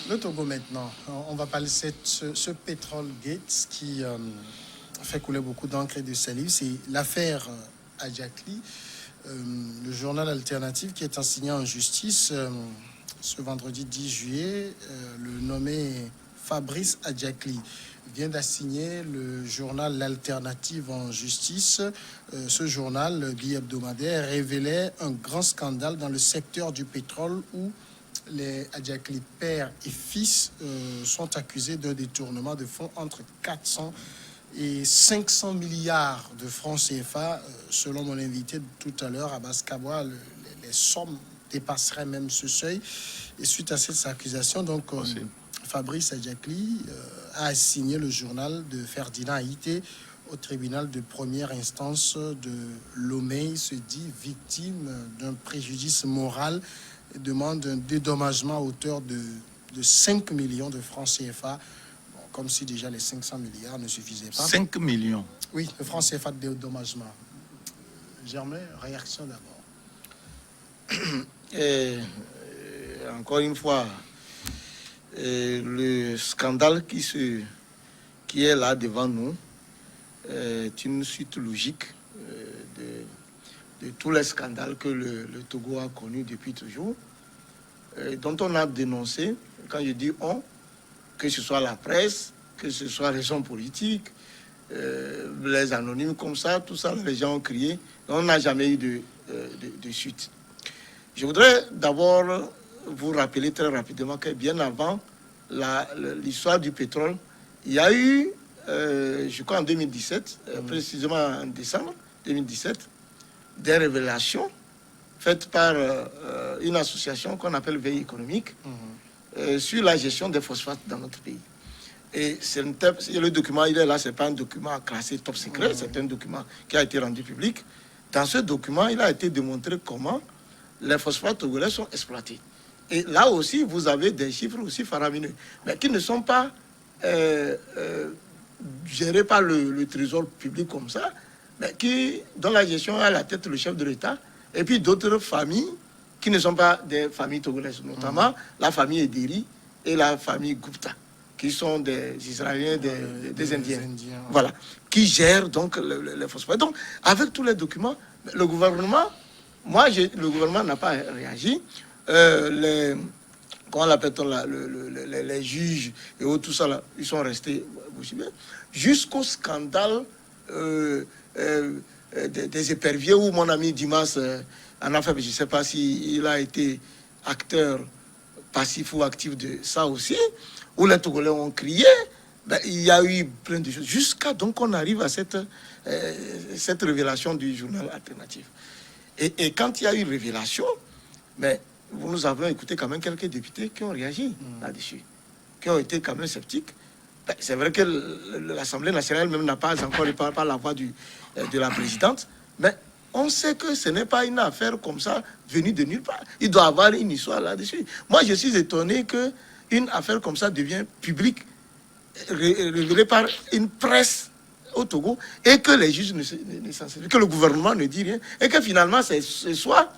Le Togo maintenant. On va parler de ce pétrole Gates qui fait couler beaucoup d'encre et de salive. C'est l'affaire Adjakli, le journal alternatif qui est assigné en justice ce vendredi 10 juillet. Le nommé Fabrice Adjakli vient d'assigner le journal L'Alternative en justice. Ce journal, le bi-hebdomadaire, révélait un grand scandale dans le secteur du pétrole où les Adjakli père et fils sont accusés d'un détournement de fonds entre 400 et 500 milliards de francs CFA. Selon mon invité de tout à l'heure, Abbas Kabwa, les sommes dépasseraient même ce seuil. Et suite à cette accusation, donc, Fabrice Adjakli a assigné le journal de Ferdinand Haïté au tribunal de première instance de Lomé. Il se dit victime d'un préjudice moral et demande un dédommagement à hauteur de 5 millions de francs CFA. Bon, comme si déjà les 500 milliards ne suffisaient pas. 5 millions? Oui, de francs CFA de dédommagement. Germain, réaction d'abord. Encore une fois, le scandale qui est là devant nous est une suite logique de tous les scandales que le Togo a connus depuis toujours, dont on a dénoncé, quand je dis on, que ce soit la presse, que ce soit les gens politiques, les anonymes comme ça, tout ça, les gens ont crié, on n'a jamais eu de suite. Je voudrais d'abord vous rappeler très rapidement que bien avant l'histoire du pétrole, il y a eu, je crois en 2017, précisément en décembre 2017, des révélations faites par une association qu'on appelle Veille économique sur la gestion des phosphates dans notre pays. Et le document, il est là, ce n'est pas un document classé top secret, c'est un document qui a été rendu public. Dans ce document, il a été démontré comment les phosphates togolais sont exploités. Et là aussi, vous avez des chiffres aussi faramineux, mais qui ne sont pas gérés par le trésor public comme ça, mais dont la gestion est à la tête le chef de l'État, et puis d'autres familles qui ne sont pas des familles togolaises, notamment la famille Ederi et la famille Gupta, qui sont des Israéliens, des Indiens. Voilà, qui gèrent donc les phosphates. Donc, avec tous les documents, le gouvernement, le gouvernement n'a pas réagi. Comment l'appelle-t-on là, les juges et tout ça là, ils sont restés jusqu'au scandale des éperviers où mon ami Dimas en a fait, je ne sais pas s'il a été acteur passif ou actif de ça aussi, où les Togolais ont crié. Il y a eu plein de choses jusqu'à donc on arrive à cette révélation du journal alternatif. Et quand il y a eu révélation, mais nous avons écouté quand même quelques députés qui ont réagi là-dessus, qui ont été quand même sceptiques. C'est vrai que l'Assemblée nationale même n'a pas encore parlé par la voix de la présidente, mais on sait que ce n'est pas une affaire comme ça venue de nulle part. Il doit y avoir une histoire là-dessus. Moi, je suis étonné qu'une affaire comme ça devienne publique, révélée par une presse au Togo, et que les juges ne s'en servent, que le gouvernement ne dit rien, et que finalement, ce soit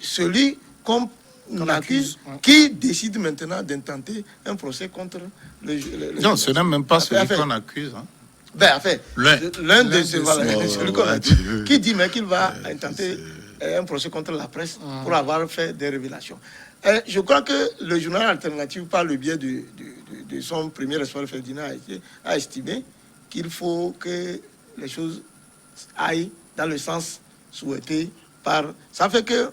celui qu'on accuse, qui décide maintenant d'intenter un procès contre le non, ce n'est même pas celui qu'on accuse. Hein. L'un de ceux celui qu'on accuse, qui dit mais qu'il va intenter un procès contre la presse pour avoir fait des révélations. Je crois que le journal alternatif, par le biais de son premier responsable Ferdinand, a estimé qu'il faut que les choses aillent dans le sens souhaité par... Ça fait que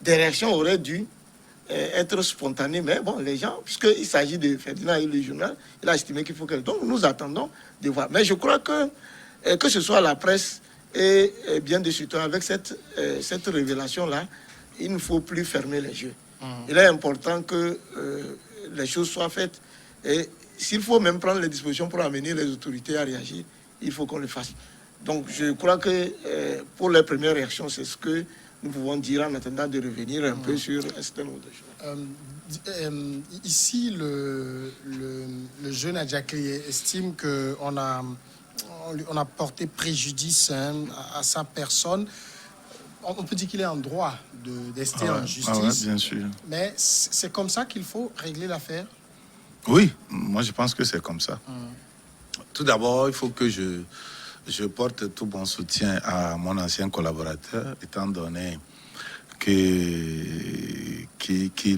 des réactions auraient dû être spontanées, mais bon, les gens, puisqu'il s'agit de Ferdinand et le journal, il a estimé qu'il faut que... Donc, nous attendons de voir. Mais je crois que ce soit la presse et bien de suite, avec cette révélation-là, il ne faut plus fermer les yeux. Il est important que les choses soient faites. Et s'il faut même prendre les dispositions pour amener les autorités à réagir, il faut qu'on le fasse. Donc, je crois que pour les premières réactions, c'est ce que nous pouvons dire en attendant de revenir un peu sur un certain nombre de choses. Ici, le jeune Adjakli estime qu'on a porté préjudice à sa personne. on peut dire qu'il est en droit d'ester en justice. Bien sûr. Mais c'est comme ça qu'il faut régler l'affaire? Oui, moi je pense que c'est comme ça. Tout d'abord, il faut que je porte tout mon soutien à mon ancien collaborateur, étant donné qu'il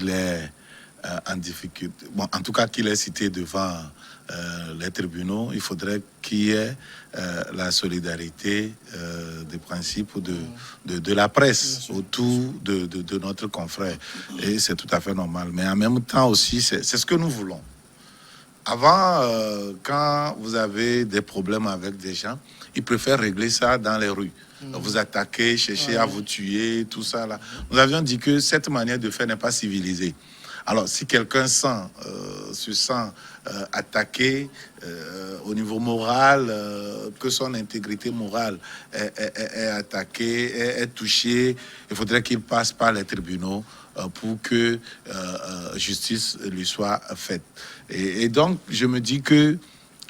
est en difficulté. Bon, en tout cas, qu'il est cité devant les tribunaux. Il faudrait qu'il y ait la solidarité des principes de la presse autour de notre confrère. Et c'est tout à fait normal. Mais en même temps aussi, c'est ce que nous voulons. Avant, quand vous avez des problèmes avec des gens, ils préfèrent régler ça dans les rues. Vous attaquer, chercher à vous tuer, tout ça là. Nous avions dit que cette manière de faire n'est pas civilisée. Alors, si quelqu'un se sent attaqué au niveau moral, que son intégrité morale est attaquée, est touchée, il faudrait qu'il passe par les tribunaux pour que justice lui soit faite. Et donc, je me dis que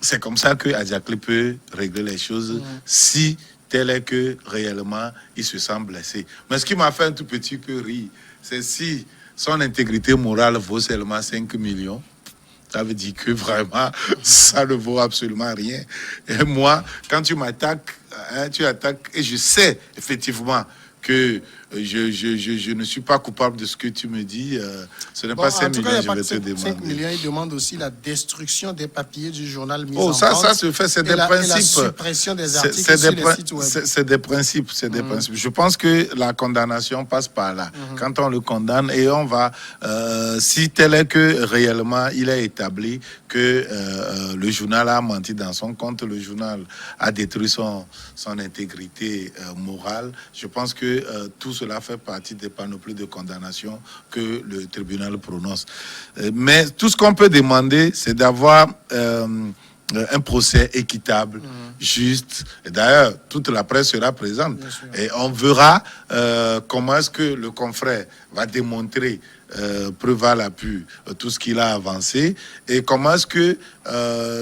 c'est comme ça que Adjacli peut régler les choses si tel est que réellement il se sent blessé. Mais ce qui m'a fait un tout petit peu rire, c'est si son intégrité morale vaut seulement 5 millions. Ça veut dire que vraiment, ça ne vaut absolument rien. Et moi, quand tu m'attaques, tu attaques, et je sais effectivement que je ne suis pas coupable de ce que tu me dis. Ce n'est pas 5 millions que je vais te demander. 5 millions, il demande aussi la destruction des papiers du journal mis en vente. Ça se fait, c'est des principes. La suppression des articles sur les sites web. C'est des principes, Je pense que la condamnation passe par là. Quand on le condamne et on va, si tel est que réellement il est établi que le journal a menti dans son compte, le journal a détruit son intégrité morale, je pense que tout cela fait partie des panoplies de condamnation que le tribunal prononce. Mais tout ce qu'on peut demander, c'est d'avoir un procès équitable, juste. Et d'ailleurs, toute la presse sera présente. Et on verra comment est-ce que le confrère va démontrer preuve à l'appui tout ce qu'il a avancé et comment est-ce que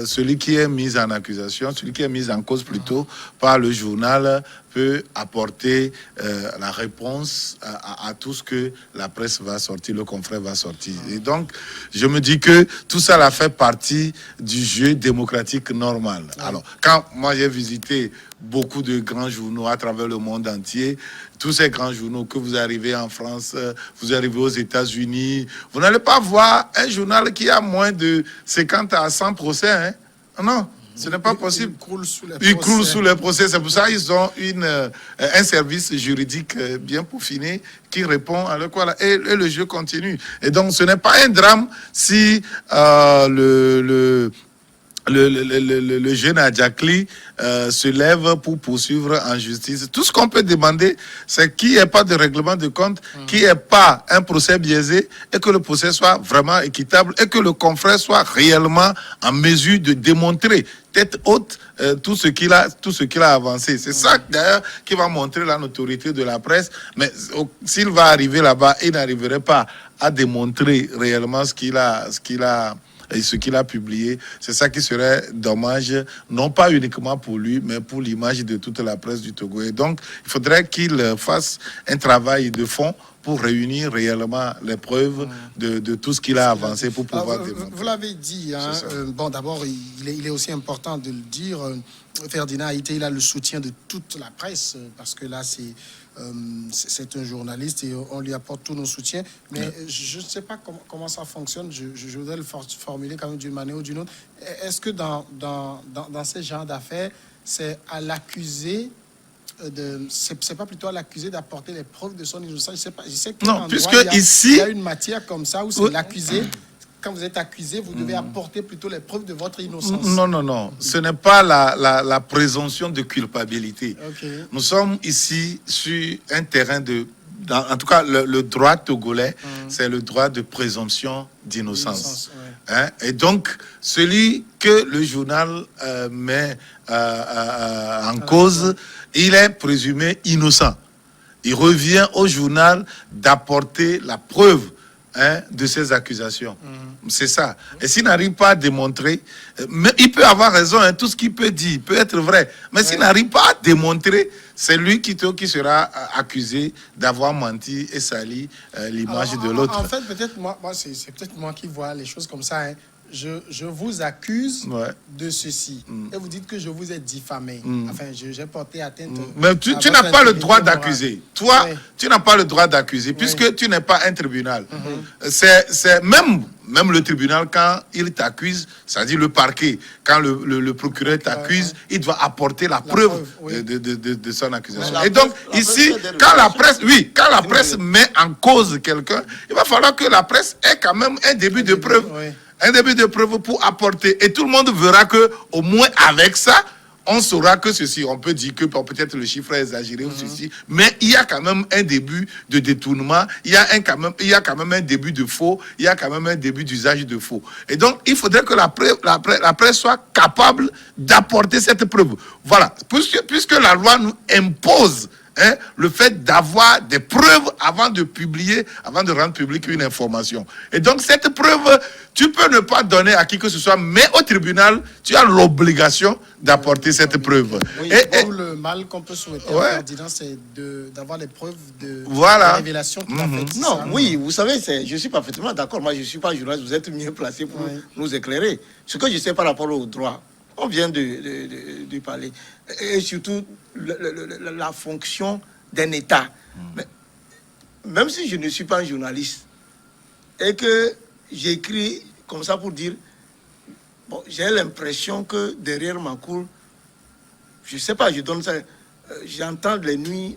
celui qui est mis en accusation, celui qui est mis en cause plutôt par le journal peut apporter la réponse à tout ce que la presse va sortir, le confrère va sortir. Et donc, je me dis que tout ça là fait partie du jeu démocratique normal. Alors, quand moi j'ai visité beaucoup de grands journaux à travers le monde entier, tous ces grands journaux, que vous arrivez en France, vous arrivez aux États-Unis, vous n'allez pas voir un journal qui a moins de 50 à 100 procès. Hein? Non, ce n'est pas possible. Ils croulent sous les procès. C'est pour ça qu'ils ont un service juridique bien peaufiné qui répond à leur quoi. Et le jeu continue. Et donc, ce n'est pas un drame si le jeune Adjacli se lève pour poursuivre en justice. Tout ce qu'on peut demander, c'est qu'il n'y ait pas de règlement de compte, qu'il n'y ait pas un procès biaisé et que le procès soit vraiment équitable et que le confrère soit réellement en mesure de démontrer tête haute tout ce qu'il a avancé. C'est ça d'ailleurs qui va montrer la notoriété de la presse. Mais s'il va arriver là-bas, il n'arriverait pas à démontrer réellement ce qu'il a publié, c'est ça qui serait dommage, non pas uniquement pour lui, mais pour l'image de toute la presse du Togo. Et donc, il faudrait qu'il fasse un travail de fond pour réunir réellement les preuves de tout ce qu'il a avancé pour pouvoir démontrer. Vous l'avez dit, hein, bon, d'abord, il est aussi important de le dire, Ferdinand Haïté, il a le soutien de toute la presse, parce que là, c'est un journaliste et on lui apporte tous nos soutiens. Mais je ne sais pas comment ça fonctionne. Je voudrais le formuler quand même d'une manière ou d'une autre. Est-ce que dans ce genre d'affaires, c'est à l'accusé c'est pas plutôt à l'accusé d'apporter les preuves de son innocence? Je sais que non, puisque il y a une matière comme ça où c'est l'accusé. Quand vous êtes accusé, vous devez apporter plutôt les preuves de votre innocence. Non. Ce n'est pas la présomption de culpabilité. Okay. Nous sommes ici sur un terrain en tout cas, le droit togolais, c'est le droit de présomption d'innocence. Hein? Et donc, celui que le journal met en cause, il est présumé innocent. Il revient au journal d'apporter la preuve de ces accusations. C'est ça. Et s'il n'arrive pas à démontrer, mais il peut avoir raison, tout ce qu'il peut dire peut être vrai. Mais s'il n'arrive pas à démontrer, c'est lui qui sera accusé d'avoir menti et sali l'image de l'autre. En fait, peut-être c'est peut-être moi qui vois les choses comme ça. Je vous accuse de ceci. Et vous dites que je vous ai diffamé. Enfin, j'ai porté atteinte. Mais tu n'as pas le droit d'accuser. Toi, tu n'as pas le droit d'accuser puisque tu n'es pas un tribunal. C'est même le tribunal, quand il t'accuse, c'est-à-dire le parquet, quand le procureur t'accuse, il doit apporter la preuve de son accusation. Et donc, ici, quand la presse met en cause quelqu'un, il va falloir que la presse ait quand même un début de preuve. Un début de preuve pour apporter. Et tout le monde verra que, au moins avec ça, on saura que ceci. On peut dire que peut-être le chiffre est exagéré ou ceci, mais il y a quand même un début de détournement, il y a quand même un début de faux, il y a quand même un début d'usage de faux. Et donc, il faudrait que la presse soit capable d'apporter cette preuve. Voilà. Puisque la loi nous impose le fait d'avoir des preuves avant de rendre publique une information. Et donc, cette preuve, tu peux ne pas donner à qui que ce soit, mais au tribunal, tu as l'obligation d'apporter cette preuve. Oui, le mal qu'on peut souhaiter à Ferdinand, c'est d'avoir les preuves de révélation qu'il a faites. Non, oui, vous savez, je suis parfaitement d'accord. Moi, je ne suis pas journaliste, vous êtes mieux placé pour nous éclairer. Ce que je sais par rapport au droit, on vient de parler. Et surtout, la fonction d'un État. Mais, même si je ne suis pas un journaliste, et que j'écris comme ça pour dire, bon, j'ai l'impression que derrière ma cour, je ne sais pas, je donne ça, j'entends les nuits,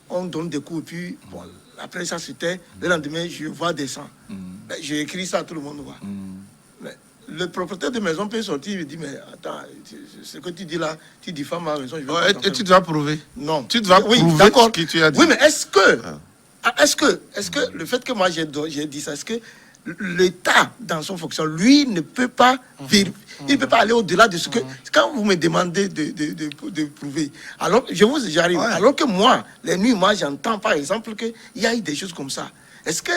on donne des coups, et puis, bon, après ça c'était, le lendemain, je vois des sangs. Ben, j'ai écrit ça, tout le monde voit. Mais, le propriétaire de maison peut sortir et dire, mais attends, ce que tu dis là, tu diffames ma maison. Et tu dois prouver. Non. Tu dois prouver ce que tu as dit. Oui, mais est-ce que le fait que moi j'ai dit ça, est-ce que l'État, dans son fonction, lui, ne peut pas vérifier, il ne peut pas aller au-delà de ce que... Quand vous me demandez de prouver, alors, j'arrive. Alors que moi, les nuits, moi, j'entends par exemple qu'il y a eu des choses comme ça. Est-ce que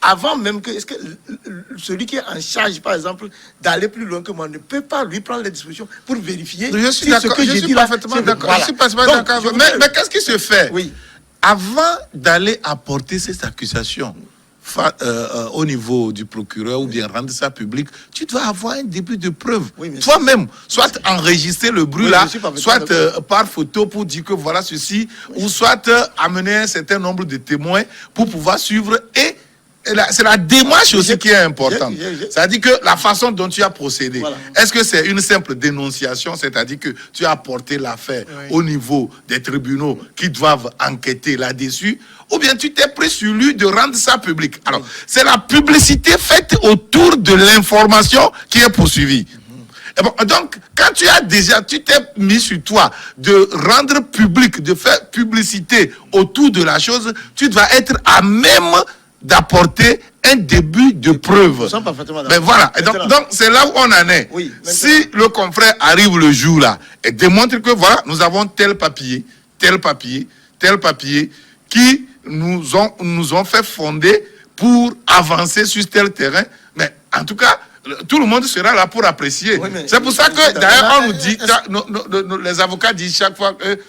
avant même que, est-ce que celui qui est en charge, par exemple, d'aller plus loin que moi, ne peut pas lui prendre les dispositions pour vérifier si ce que je dis là, parfaitement d'accord. Je suis parfaitement d'accord. Mais qu'est-ce qui se fait avant d'aller apporter ces accusations au niveau du procureur ou bien rendre ça public, tu dois avoir un début de preuve. Toi-même, soit enregistrer le bruit là, soit par photo pour dire que voilà ceci, ou soit amener un certain nombre de témoins pour pouvoir suivre. Et c'est la démarche aussi qui est importante. C'est-à-dire que la façon dont tu as procédé, est-ce que c'est une simple dénonciation, c'est-à-dire que tu as porté l'affaire au niveau des tribunaux qui doivent enquêter là-dessus, ou bien tu t'es pris sur lui de rendre ça public. Alors, c'est la publicité faite autour de l'information qui est poursuivie. Et bon, donc, quand tu t'es mis sur toi de rendre public, de faire publicité autour de la chose, tu dois être à même d'apporter un début de preuve. Mais voilà, et donc c'est là où on en est. Si le confrère arrive le jour là et démontre que voilà, nous avons tel papier qui nous ont fait fonder pour avancer sur tel terrain, mais en tout cas, tout le monde sera là pour apprécier. C'est pour ça que d'ailleurs on nous dit, les avocats disent chaque fois que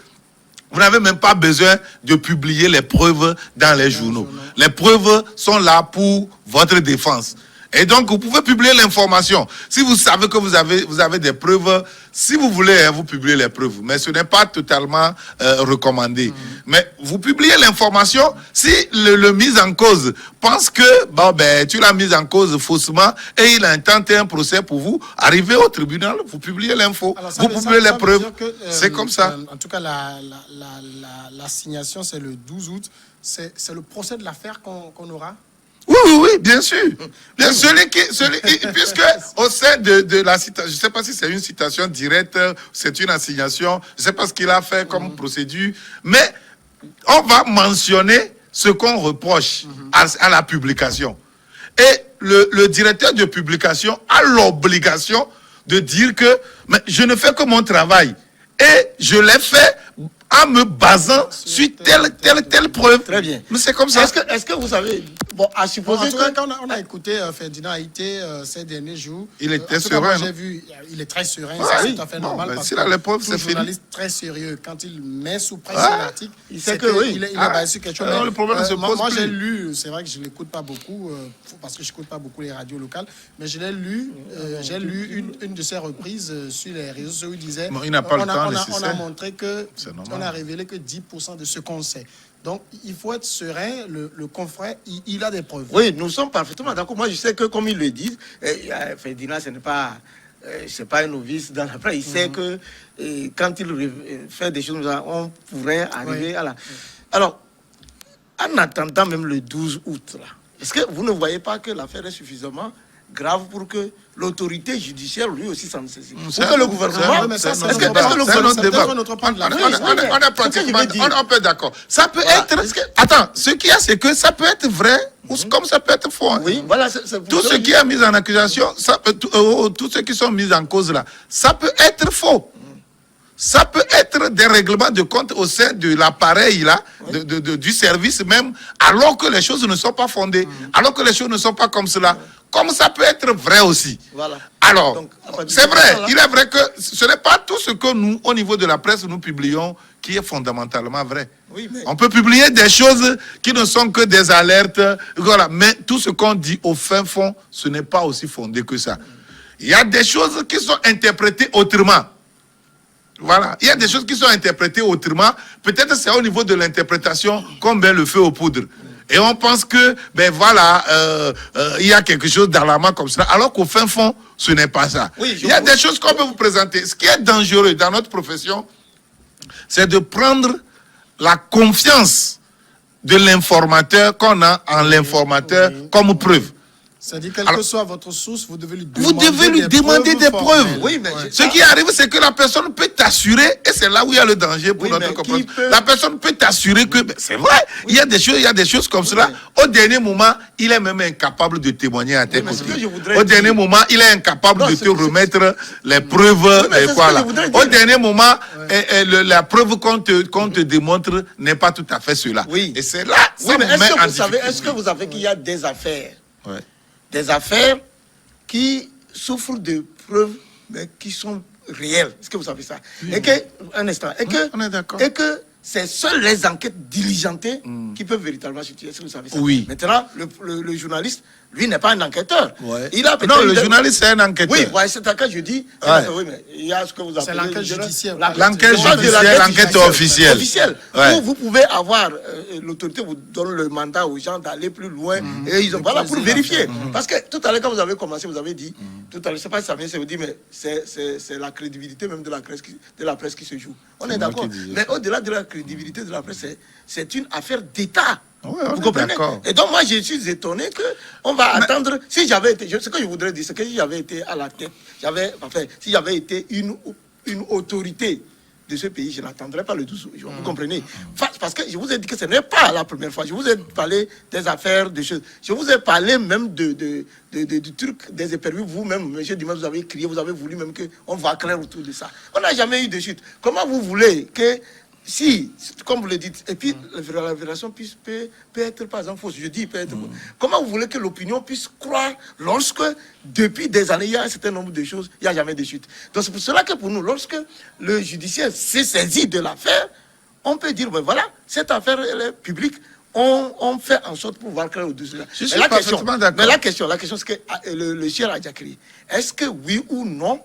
vous n'avez même pas besoin de publier les preuves dans les journaux. Les preuves sont là pour votre défense. Et donc, vous pouvez publier l'information. Si vous savez que vous avez des preuves, si vous voulez, vous publiez les preuves. Mais ce n'est pas totalement recommandé. Mais vous publiez l'information. Si le mis en cause pense que tu l'as mis en cause faussement et il a intenté un procès pour vous, arrivez au tribunal, vous publiez l'info. Vous publiez les preuves. C'est comme ça. En tout cas, l'assignation, c'est le 12 août. C'est le procès de l'affaire qu'on aura. Oui, bien sûr. Puisque au sein de la citation, je ne sais pas si c'est une citation directe, c'est une assignation, je ne sais pas ce qu'il a fait comme procédure, mais on va mentionner ce qu'on reproche à la publication. Et le directeur de publication a l'obligation de dire que mais je ne fais que mon travail. Et je l'ai fait en me basant sur telle preuve. Très bien. Mais c'est comme ça. Est-ce que vous savez, bon, à Bon, supposer en tout cas, que... quand on a écouté Ferdinand Haïté ces derniers jours, Il était en tout cas, moi, serein, j'ai non? vu, il est très serein, Ouais, ça, c'est oui. tout à fait Bon, normal. ben, Parce s'il a que les preuves, tout c'est fini. journaliste très sérieux, quand il met sous presse Ouais. un article, Il sait c'est que que oui. il est Ah. basé sur quelque chose. Alors, Mais, le problème ne se pose moi, plus. j'ai lu, c'est vrai que je ne l'écoute pas beaucoup, parce que je n'écoute pas beaucoup les radios locales, mais je l'ai lu, j'ai lu une de ses reprises sur les réseaux sociaux où il disait, Bon, il n'a pas le temps on a nécessaire. montré que, C'est normal. on a révélé que 10% de ce qu'on sait. Donc, il faut être serein, le confrère, il a des preuves. Oui, nous sommes parfaitement d'accord. Moi, je sais que, comme ils le disent, Ferdinand, ce n'est pas... c'est pas un novice dans la presse. Il sait que quand il fait des choses, on pourrait arriver à la... Alors, en attendant même le 12 août, là, est-ce que vous ne voyez pas que l'affaire est suffisamment grave pour que l'autorité judiciaire, lui aussi, s'en saisisse? Pour que le gouvernement... mais ça, Est-ce c'est que notre le débat. gouvernement... C'est un autre point de la On est pratiquement, on peut être d'accord. Ça peut Voilà. être. Attends, ce qu'il y a, c'est que ça peut être vrai ou comme ça peut être faux. hein. Oui, voilà, c'est Tout ce qui est mis en accusation, tous ceux qui sont mis en cause là, ça peut être faux. Ça peut être des règlements de compte au sein de l'appareil là, du service même, alors que les choses ne sont pas fondées, alors que les choses ne sont pas comme cela. Comme ça peut être vrai aussi. Voilà. Alors, Donc, à partir c'est de vrai, ça, là- il est vrai que ce n'est pas tout ce que nous, au niveau de la presse, nous publions qui est fondamentalement vrai. Oui, mais- On peut publier des choses qui ne sont que des alertes, voilà. Mais tout ce qu'on dit au fin fond, ce n'est pas aussi fondé que ça. Il y a des choses qui sont interprétées autrement. Voilà, il y a des choses qui sont interprétées autrement. Peut-être c'est au niveau de l'interprétation qu'on met le feu aux poudres. Et on pense que, ben voilà, il y a quelque chose d'alarmant comme ça, alors qu'au fin fond, ce n'est pas ça. Oui, Il y a des choses qu'on peut vous présenter. Ce qui est dangereux dans notre profession, c'est de prendre la confiance de l'informateur qu'on a en l'informateur comme preuve. C'est-à-dire, quelle Alors, que soit votre source, vous devez lui vous devez lui demander des preuves. formelles. Oui, mais Ouais. Ce qui arrive, c'est que la personne peut t'assurer, et c'est là où il y a le danger pour Oui, notre mais compagnie. qui peut- La personne peut t'assurer que ben, c'est vrai, il y a des choses comme cela. Au dernier moment, il est même incapable de témoigner à tes mais ce côtés. que je voudrais Au dire- dernier moment, il est incapable Non, de c'est- te remettre les preuves. mais c'est ce que voilà. je voudrais dire. Au dernier moment, la preuve qu'on te démontre n'est pas tout à fait cela. Oui. Et c'est là, Oui, ça mais vous est-ce met que en vous savez, est-ce que difficulté. vous savez qu'il y a des affaires, Ouais. des affaires qui souffrent de preuves mais qui sont réelles? Est-ce que vous savez ça? Et que, un instant, et que, on est d'accord. et que c'est seules les enquêtes diligentées qui peuvent véritablement situer. Est-ce que vous savez ça? Oui. Maintenant, le journaliste, lui, n'est pas un enquêteur. Ouais. Il a Non, peut-être le eu des- journaliste, c'est un enquêteur. Oui, ouais, c'est à cas je dis. Ouais. Oui, mais il y a ce que vous appelez. C'est l'enquête je dirais, judiciaire. L'enquête je parle de judiciaire, l'enquête officielle. Officielle. Ouais. Où vous pouvez avoir, l'autorité vous donne le mandat aux gens d'aller plus loin. Et ils ont, voilà, pour creuser vérifier. l'affaire. Parce que tout à l'heure, quand vous avez commencé, vous avez dit, tout à l'heure, je ne sais pas si ça vient, c'est vous dit, mais c'est la crédibilité même de la presse qui se joue. On est moi d'accord. qui disais Mais au-delà de la crédibilité de la presse, c'est une affaire d'État. Ouais, on Vous est comprenez? d'accord. Et donc, moi, je suis étonné qu'on va attendre. Si j'avais été, ce que je voudrais dire, c'est que si j'avais été à la tête, si j'avais été une autorité de ce pays, je n'attendrais pas le 12 jours. Vous comprenez? Parce que je vous ai dit que ce n'est pas la première fois. Je vous ai parlé des affaires, des choses. Je vous ai parlé même du truc des éperviers. Vous-même, monsieur Dumas, vous avez crié, vous avez voulu même qu'on va clair autour de ça. On n'a jamais eu de chute. Comment vous voulez que, si, comme vous le dites, et puis la vérité peut être par exemple fausse, je dis peut être fausse. Comment vous voulez que l'opinion puisse croire lorsque, depuis des années, il y a un certain nombre de choses, il n'y a jamais de chute. Donc c'est pour cela que pour nous, lorsque le judiciaire s'est saisi de l'affaire, on peut dire, ben voilà, cette affaire elle est publique, on fait en sorte pour voir clair au-dessus. Je suis parfaitement d'accord. Mais la question, c'est que le cher Adjakri, est-ce que oui ou non,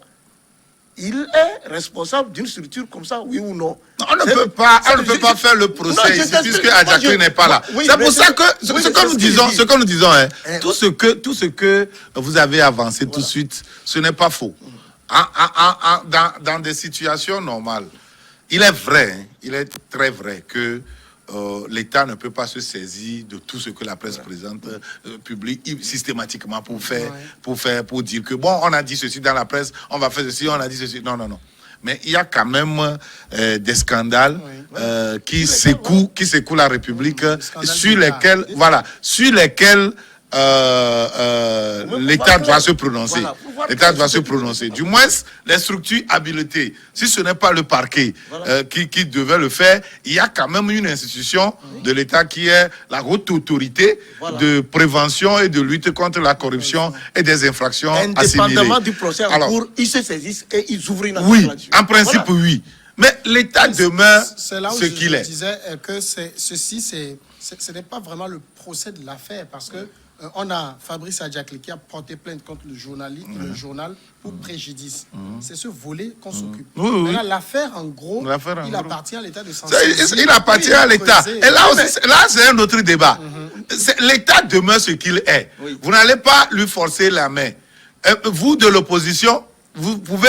il est responsable d'une structure comme ça, oui ou non? On ne peut pas faire le procès ici, puisque Adjakri n'est pas là. C'est pour ça que ce que nous disons, hein, tout ce que vous avez avancé tout de suite, ce n'est pas faux. Dans des situations normales, il est vrai, il est très vrai que l'État ne peut pas se saisir de tout ce que la presse présente, publie systématiquement pour dire que bon, on a dit ceci dans la presse, on va faire ceci, on a dit ceci. Non. Mais il y a quand même des scandales qui secouent la République, sur lesquels l'État doit se prononcer. Voilà, pour voir L'État que- doit se prononcer. Du moins, les structures habilitées. Si ce n'est pas le parquet qui devait le faire, il y a quand même une institution de l'État qui est la haute autorité de prévention et de lutte contre la corruption et des infractions assimilées. Indépendamment du procès en Alors, cours, ils se saisissent et ils ouvrent une enquête oui, là-dessus. en principe, Voilà. oui. Mais l'État demeure C'est là où ce qu'il est. je disais que ce n'est pas vraiment le procès de l'affaire parce que on a Fabrice Adjakli qui a porté plainte contre le journaliste, le journal pour préjudice. C'est ce volet qu'on s'occupe. Oui, oui. Maintenant, l'affaire, en gros, L'affaire, en il gros. appartient à l'État de s'en Ça, saisir. il appartient à l'État. creuser. Et là aussi, là, c'est un autre débat. L'État demeure ce qu'il est. Oui. Vous n'allez pas lui forcer la main. Vous, de l'opposition, vous pouvez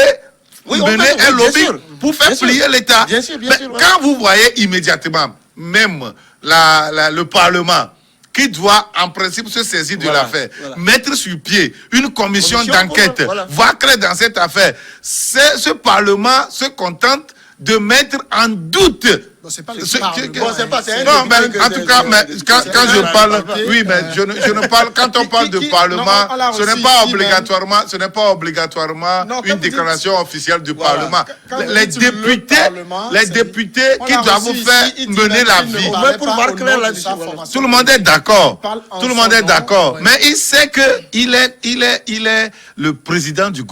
Oui, on mener peut, un bien lobby sûr. pour faire Bien sûr. plier l'État. Bien sûr, bien Mais sûr, ouais. quand vous voyez immédiatement, même le Parlement, qui doit en principe se saisir de Voilà, l'affaire, voilà. mettre sur pied une commission Commission, d'enquête, voilà. voir clair dans cette affaire, ce Parlement se contente de mettre en doute. Non, c'est pas le Ce- Parlement, que- Bon, c'est pas- c'est un non, mais député en que tout cas, mais quand c'est je un parle, député, oui, mais je ne parle, quand on parle de non, Parlement, on l'a ce n'est reçu pas ici obligatoirement, ce n'est pas obligatoirement Non, quand une vous dites- déclaration officielle du Voilà. Parlement. Quand vous Les dites le députés, Parlement, les c'est- députés on qui l'a doivent reçu faire ici, il dit mener même la qu'il ne vie. parlait Pour pas voir au clair nom de là-dessus, sa voilà. formation. Tout le monde est d'accord. Il parle en Tout le monde son est nom, d'accord. ouais. Mais il sait que il est le président d'un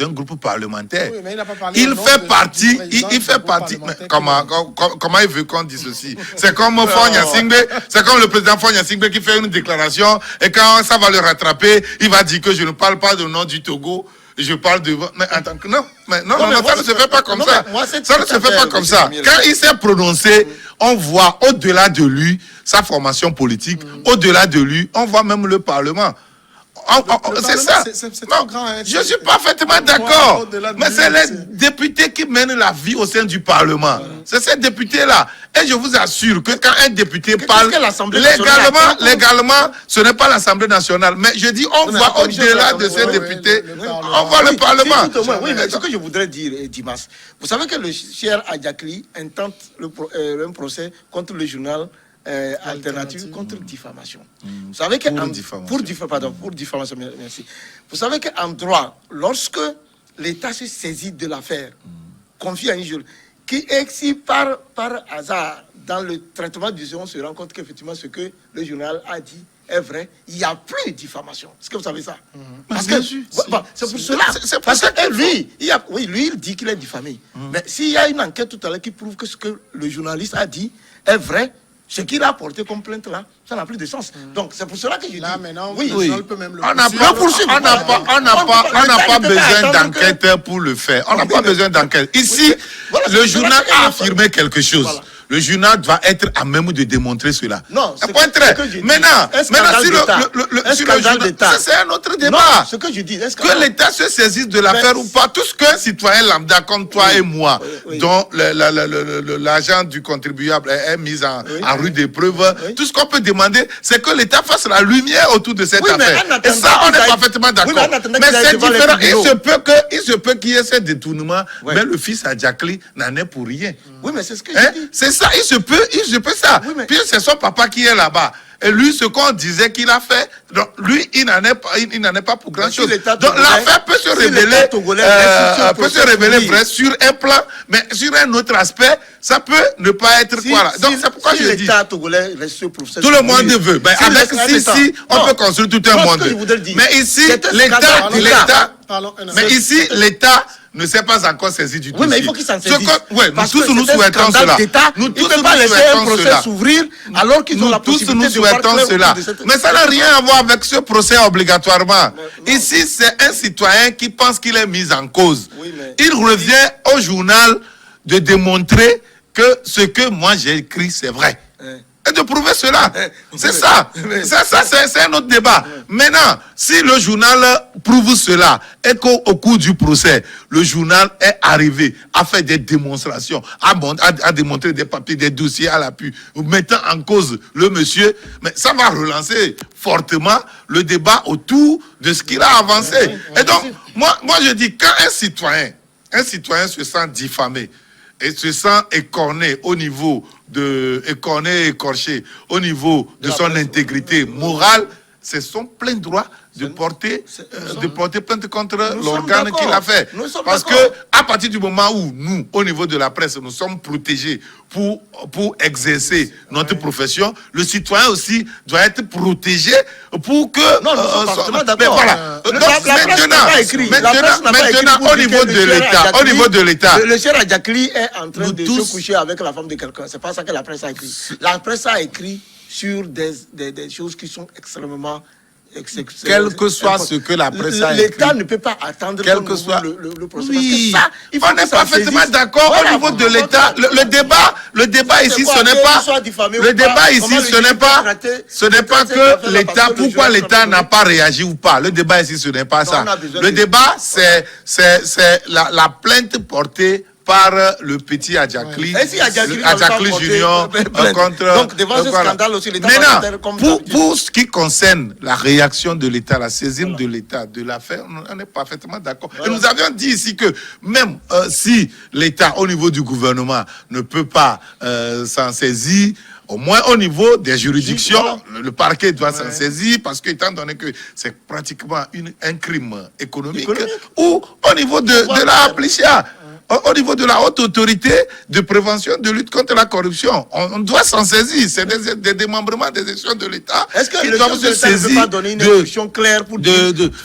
groupe parlementaire. Oui, mais il n'a pas parlé Il au nom fait du partie, président il du fait groupe partie. parlementaire Comment il veut qu'on dise ceci? C'est comme Fonya Singbe, c'est comme le président Fonya Singbe qui fait une déclaration et quand ça va le rattraper, il va dire que je ne parle pas du nom du Togo. Je parle de... Mais en tant que... Non, mais Non, mais ça moi, ne se fait pas comme non, ça. mais moi, c'est Ça ne tout se à fait fait, pas comme monsieur ça. Samuel. Quand il s'est prononcé, on voit au-delà de lui sa formation politique. Au-delà de lui, on voit même le Parlement. C'est Parlement, ça. c'est Non, trop grand, hein. je suis parfaitement On voit d'accord. au-delà de Mais lui, c'est les c'est- députés qui mènent la vie au sein du Parlement. C'est ces députés-là. Et je vous assure que quand un député parle, que l'Assemblée nationale légalement, ce n'est pas l'Assemblée nationale. Mais je dis, on mais la voit commission de au-delà de l'Assemblée, ces oui, députés, le on Parlement. voit le Parlement. Si, tout au moins, oui, mais ce que je voudrais dire, Dimas, vous savez que le cher Adjakli intente un procès contre le journal alternative contre diffamation. Vous savez que pour diffamation, merci. Vous savez qu'en droit, lorsque l'État se saisit de l'affaire, confie à un juge, qui est si par hasard dans le traitement du journal, on se rend compte qu'effectivement ce que le journal a dit est vrai, il n'y a plus de diffamation. Est-ce que vous savez ça? Parce que c'est pour cela. C'est pour Parce ça que lui, lui, il dit qu'il est diffamé. Mais s'il y a une enquête tout à l'heure qui prouve que ce que le journaliste a dit est vrai, ce qu'il a apporté comme plainte là, ça n'a plus de sens. Donc c'est pour cela que je Là, dis. maintenant, oui, le Oui. journal peut même le On n'a poursuivre. pas besoin d'enquête pour le faire. On n'a pas besoin d'enquête. Ici, Voilà, le c'est journal voilà, a affirmé quelque chose. Voilà. Le journal doit être à même de démontrer cela. Non, Un c'est point que- très. c'est que je dis. Maintenant, Un scandale si d'État. Un sur le scandale journal, d'État. ça c'est un autre Non, débat. ce que je dis, est-ce Que l'État se saisisse de l'affaire ou pas, tout ce qu'un citoyen lambda comme toi et moi, oui. dont l'argent du contribuable est mis en rue d'épreuve, Oui. tout ce qu'on peut demander, c'est que l'État fasse la lumière autour de cette Oui, mais affaire. en attendant Et ça, on qu'il est aille- parfaitement Oui, d'accord. mais en attendant Mais qu'il aille c'est devant les différent. tribunaux. Il se peut qu'il y ait ce détournement, Ouais. mais le fils à Jacqueline n'en est pour rien. Oui, mais c'est ce que Hein? je dis. C'est ça, il se peut ça. Oui, mais- Puis c'est son papa qui est là-bas. Et lui, ce qu'on disait qu'il a fait, donc lui, il n'en est pas pour grand si chose. l'État Donc togolais- l'affaire peut se si révéler, l'État togolais reste sur le peut se procès, révéler oui. vrai sur un plan, mais sur un autre aspect, ça peut ne pas être quoi. Donc c'est pourquoi je dis. l'État togolais reste sur le procès. Tout le monde veut. Ben, Si avec l'État- on Non. peut construire tout un Non, ce monde. que je voudrais dire, Mais ici, c'est un l'État, scandale d'État. mais ici, l'État ne s'est pas encore saisi du dossier. Oui, mais il faut qu'il s'en saisisse. Oui, nous Parce tous que nous c'est un souhaitons scandale cela. d'État. Nous Il tous ne peut nous pas laisser un souhaitons procès cela. s'ouvrir alors qu'ils ont Nous la tous possibilité nous de voir souhaitons clair cela. autour de cette- Mais ça n'a rien à voir avec ce procès obligatoirement. Ici, c'est un citoyen qui pense qu'il est mis en cause. Oui, mais- Il revient au journal de démontrer que ce que moi j'ai écrit, c'est vrai. Hein. Et de prouver cela. C'est mais- ça. mais- Ça, c'est un autre débat. Maintenant, si le journal prouve cela et qu'au cours du procès, le journal est arrivé à faire des démonstrations, à démontrer des papiers, des dossiers à l'appui, mettant en cause le monsieur, mais ça va relancer fortement le débat autour de ce qu'il a avancé. Et donc, moi je dis, quand un citoyen se sent diffamé, et se sent écorné au niveau écorché au niveau de son intégrité morale, c'est son plein droit de porter plainte contre Nous l'organe sommes qui l'a fait. Nous sommes Parce que d'accord. à partir du moment où nous, au niveau de la presse, nous sommes protégés pour exercer notre profession, le citoyen aussi doit être protégé pour que... Non, nous sommes parfaitement mais d'accord. voilà. La Donc, presse n'a pas écrit. La presse n'a pas écrit maintenant, pour au dire niveau que de le cher l'État, Adjakli- au niveau de l'État, le cher Adjakli est en train Nous de tous- se coucher avec la femme de quelqu'un. C'est pas ça que la presse a écrit. La presse a écrit sur des choses qui sont extrêmement... Quel que soit ce que la presse a l'État écrit, ne peut pas attendre quel qu'on que ouvre soit... le procès. Oui, Parce que ça, il faut on que est ça parfaitement saisisse. d'accord Voilà, au niveau de faut- l'État. Le débat C'est ici, quoi, ce n'est qu'il pas... soit diffamé ou Le pas, débat ici, comment le ce juge n'est peut pas... traiter- Ce n'est pas traiter cette affaire-là que l'État... parce que le Pourquoi juge l'État a n'a pas réagi ou pas. Le débat ici, ce n'est pas Non, ça. on a besoin Le de- débat, c'est la plainte portée par le petit Adjakli, Et si Adjakli n'avait Adjakli pas porté Junior plainte. contre... Donc, devant ce voilà. scandale aussi, l'État va Maintenant, faire comme d'habitude. pour ce qui concerne la réaction de l'État, la saisine de l'État de l'affaire, on est parfaitement d'accord. Et nous avions dit ici que même si l'État, au niveau du gouvernement, ne peut pas s'en saisir, au moins au niveau des juridictions, le parquet doit s'en saisir parce que, étant donné que c'est pratiquement un crime économique, ou au niveau de la Policia, au niveau de la haute autorité de prévention de lutte contre la corruption, on doit s'en saisir. C'est des démembrements des institutions de l'État. Est-ce que qui le doivent chef de l'État ne peut pas donner une instruction claire pour dire,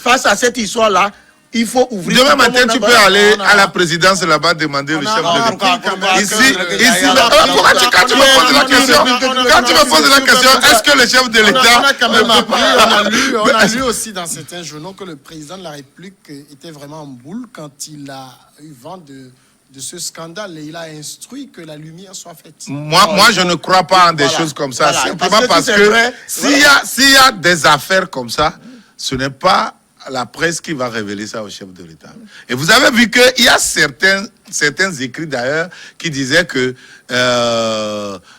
face à cette histoire-là, il faut ouvrir... Demain tout le matin, monde tu en peux bas. aller à la présidence là-bas demander le chef de l'État. Ici, pourquoi quand tu me poses la question, est-ce que le chef de On l'État a quand même ne peut appris, pas... on a lu aussi dans certains journaux que le président de la République était vraiment en boule quand il a eu vent de ce scandale et il a instruit que la lumière soit faite. Moi, je ne crois pas en des choses comme ça, Voilà. simplement parce si c'est que vrai, s'il y a des affaires comme ça, ce n'est pas la presse qui va révéler ça au chef de l'État. Et vous avez vu qu'il y a certains écrits d'ailleurs qui disaient que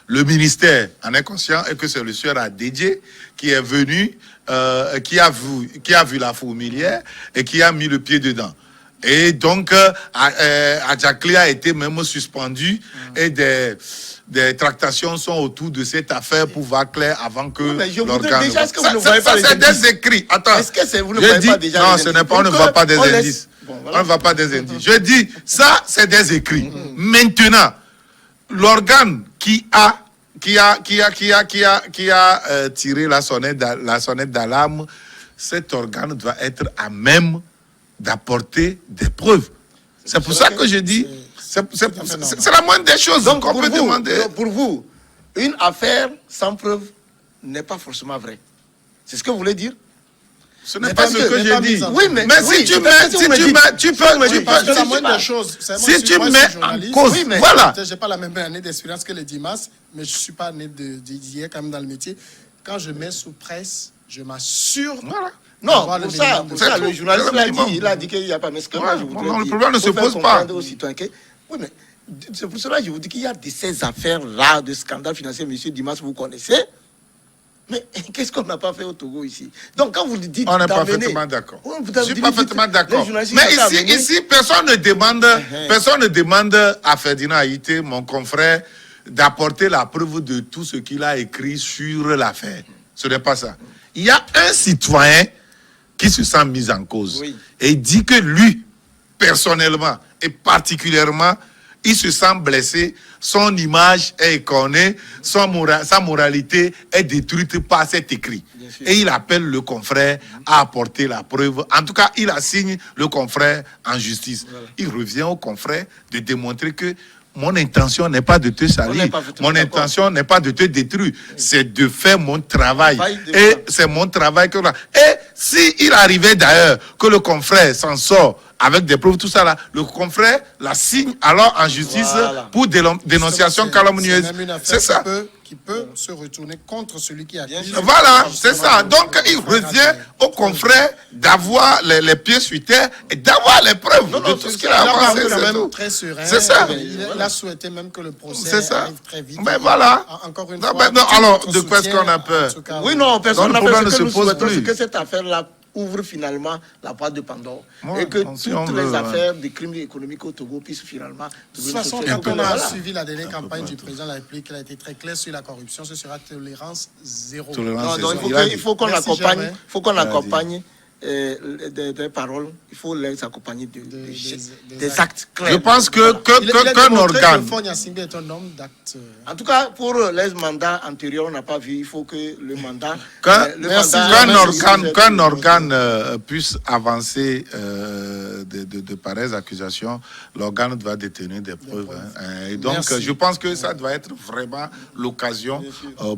le ministère en est conscient et que c'est le sieur Adédié qui est venu, qui a vu la fourmilière et qui a mis le pied dedans. Et donc, Adjakli a été même suspendu et des tractations sont autour de cette affaire pour voir clair avant que mais je voudrais l'organe... déjà, est-ce que vous ne voyez pas les c'est indices? des écrits. Attends. Est-ce que vous ne Je voyez dis, pas déjà non, les ce indices? n'est pas, on ne Pour voit que pas des on laisse- indices. Bon, voilà. On ne voit pas des indices. Je dis, ça, c'est des écrits. Maintenant, l'organe qui a tiré la sonnette d'alarme, cet organe doit être à même d'apporter des preuves. C'est pour ça que je dis, c'est la moindre des choses Donc, qu'on peut demander. pour vous, une affaire sans preuve n'est pas forcément vraie. C'est ce que vous voulez dire? Ce n'est Mais pas parce ce que- que mais j'ai pas dit. mis en Oui, mais si oui, tu c'est mets, parce que vous me dites. tu peux, C'est la moindre des choses. si tu Moi, je mets suis en journaliste. cause, Oui, mais- voilà. Je n'ai pas la même année d'expérience que les Dimas, mais je ne suis pas né d'hier quand même dans le métier. Quand je mets sous presse, je m'assure. Voilà. Non, d'avoir pour le ça, minimum de le tout. journaliste C'est le l'a dit, minimum. il a dit qu'il n'y a pas. Mais ce que moi, je voudrais non, le dire, problème ne faut se faire pose pas. comprendre aux citoyens que, oui, mais c'est pour cela que je vous dis qu'il y a de ces affaires-là, de scandales financiers, monsieur Dimas, vous connaissez. Mais qu'est-ce qu'on n'a pas fait au Togo ici? Donc, quand vous dites... On est d'amener- parfaitement d'accord. Oui, vous Je suis dites- parfaitement les d'accord. journalistes Mais n'ont qu'à amener- ici, personne ne demande à Ferdinand Haïté, mon confrère, d'apporter la preuve de tout ce qu'il a écrit sur l'affaire. Ce n'est pas ça. Il y a un citoyen qui se sent mis en cause. Oui. Et il dit que lui, personnellement et particulièrement, il se sent blessé, son image est écornée, sa moralité est détruite par cet écrit. sûr. Et il appelle le confrère à apporter la preuve. En tout cas, il assigne le confrère en justice. Voilà. Il revient au confrère de démontrer que mon intention n'est pas de te On salir, n'est pas tout mon d'accord. intention n'est pas de te détruire, c'est de faire mon travail. De Et c'est mon travail que là. Et si il arrivait d'ailleurs que le confrère s'en sort avec des preuves, tout ça là, le confrère la signe alors en justice Voilà. pour dénonciation C'est calomnieuse. même une affaire C'est ça. qui peut se retourner contre celui qui accuse. Voilà, c'est ça. Donc il revient au confrère d'avoir les pieds sur terre et d'avoir les preuves de tout ce qu'il a Il a avancé. paru quand c'est même tout. très serein. C'est ça. Il a souhaité même que le procès C'est ça. arrive très vite. Mais voilà. Encore une Non, fois. mais non, tout alors, notre de quoi est-ce soutien, qu'on a peur? en tout cas, Oui, non, personne Donc, n'a le fait problème ce que ne nous se pose souhaitons, plus. c'est que cette affaire-là ouvre finalement la boîte de Pandore. Ouais, et que si toutes on les veut, affaires de crimes économiques au Togo puissent finalement... De toute façon, devenir quand on a voilà. suivi la dernière Un peu campagne du partout. président de la République, il a été très clair sur la corruption. Ce sera tolérance zéro. Tolérance Non, zéro. il faut qu'on Merci, accompagne, Germain. faut qu'on Il a accompagne des paroles. Il faut les accompagner des actes clairs. Je pense Il a qu'un démontré que organe, Fagne Assimbe est un homme d'acte. En tout cas, pour les mandats antérieurs, on n'a pas vu. Il faut que le mandat... Merci, qu'un organe puisse avancer de pareilles accusations, l'organe doit détenir des preuves. Hein. Et donc, Merci. je pense que ça doit être vraiment l'occasion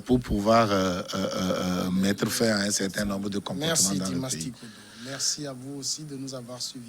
pour pouvoir mettre fin à un certain nombre de comportements Merci, dans le Dimas pays. Tikodo. Merci à vous aussi de nous avoir suivis.